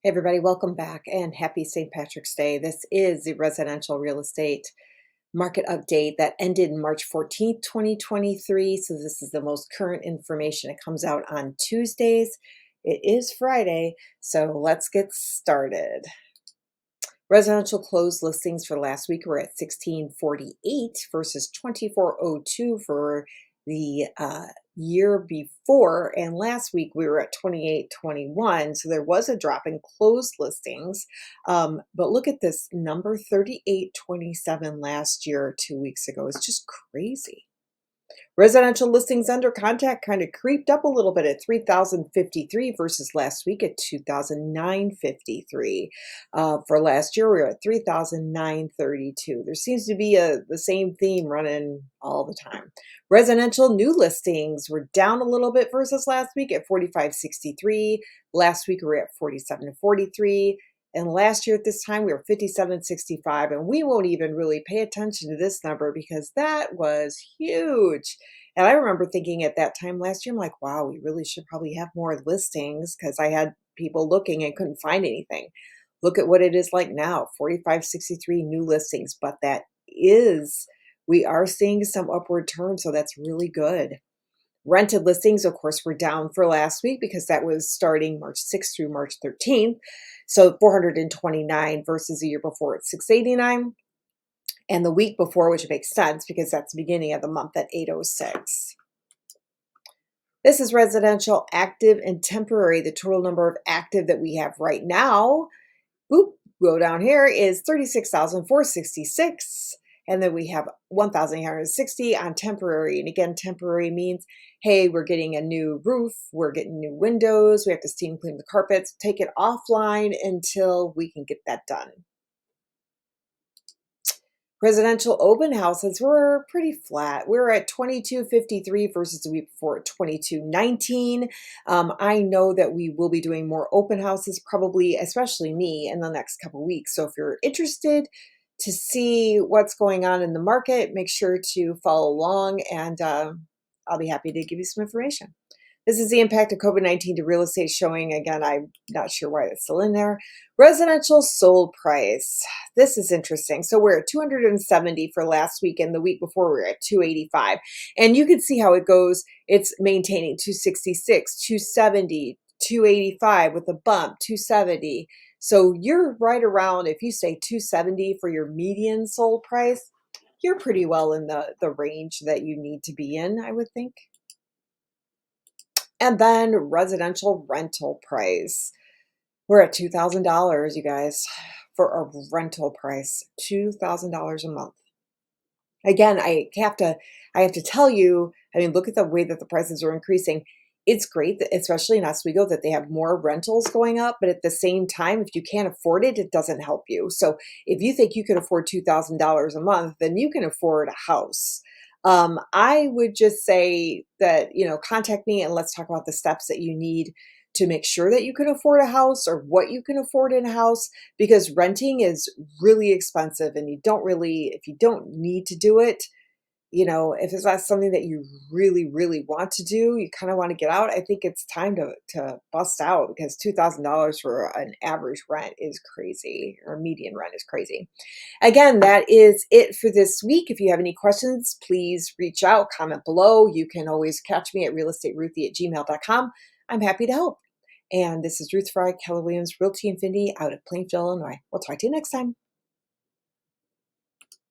Hey everybody, welcome back and happy St. Patrick's Day. This is the residential real estate market update that ended March 14th, 2023. So this is the most current information. It comes out on Tuesdays. It is Friday, so let's get started. Residential closed listings for last week were at 1648 versus 2402 for the year before. And last week we were at 2821. So there was a drop in closed listings. But look at this number 3827 last year, 2 weeks ago. It's just crazy. Residential listings under contract kind of creeped up a little bit at 3,053 versus last week at 2,953. For last year, we were at 3,932. There seems to be the same theme running all the time. Residential new listings were down a little bit versus last week at 4,563. Last week, we were at 4,743. And last year at this time, we were 5765, and we won't even really pay attention to this number because that was huge. And I remember thinking at that time last year, I'm like, wow, we really should probably have more listings because I had people looking and couldn't find anything. Look at what it is like now, 4563 new listings, but we are seeing some upward turn, so that's really good. Rented listings, of course, were down for last week because that was starting March 6th through March 13th. So 429 versus the year before at 689. And the week before, which makes sense because that's the beginning of the month at 806. This is residential active and temporary. The total number of active that we have right now, go down here, is 36,466. And then we have 1,860 on temporary. And again, temporary means, hey, we're getting a new roof, we're getting new windows, we have to steam clean the carpets, take it offline until we can get that done. Residential open houses were pretty flat. We're at 2253 versus the week before at 2219. I know that we will be doing more open houses, probably, especially me, in the next couple of weeks. So if you're interested to see what's going on in the market, make sure to follow along, and I'll be happy to give you some information. This is the impact of COVID-19 to real estate showing. Again, I'm not sure why it's still in there. Residential sold price. This is interesting. So we're at 270 for last week, and the week before we were at 285. And you can see how it goes. It's maintaining 266, 270, 285 with a bump, 270. So you're right around, if you say 270 for your median sold price, you're pretty well in the range that you need to be in, I would think. And then residential rental price. We're at $2,000, you guys, for a rental price, $2,000 a month. Again, I have to tell you, I mean, look at the way that the prices are increasing. It's great that, especially in Oswego, that they have more rentals going up, but at the same time, if you can't afford it, it doesn't help you. So if you think you can afford $2,000 a month, then you can afford a house. I would just say that, contact me and let's talk about the steps that you need to make sure that you can afford a house or what you can afford in a house, because renting is really expensive and if you don't need to do it, if it's not something that you really, really want to do, you kind of want to get out, I think it's time to bust out, because $2,000 for an average rent is crazy, or median rent is crazy. Again, that is it for this week. If you have any questions, please reach out, comment below. You can always catch me at realestateruthie@gmail.com. I'm happy to help. And this is Ruth Frey, Keller Williams Realty Infinity out of Plainfield, Illinois. We'll talk to you next time.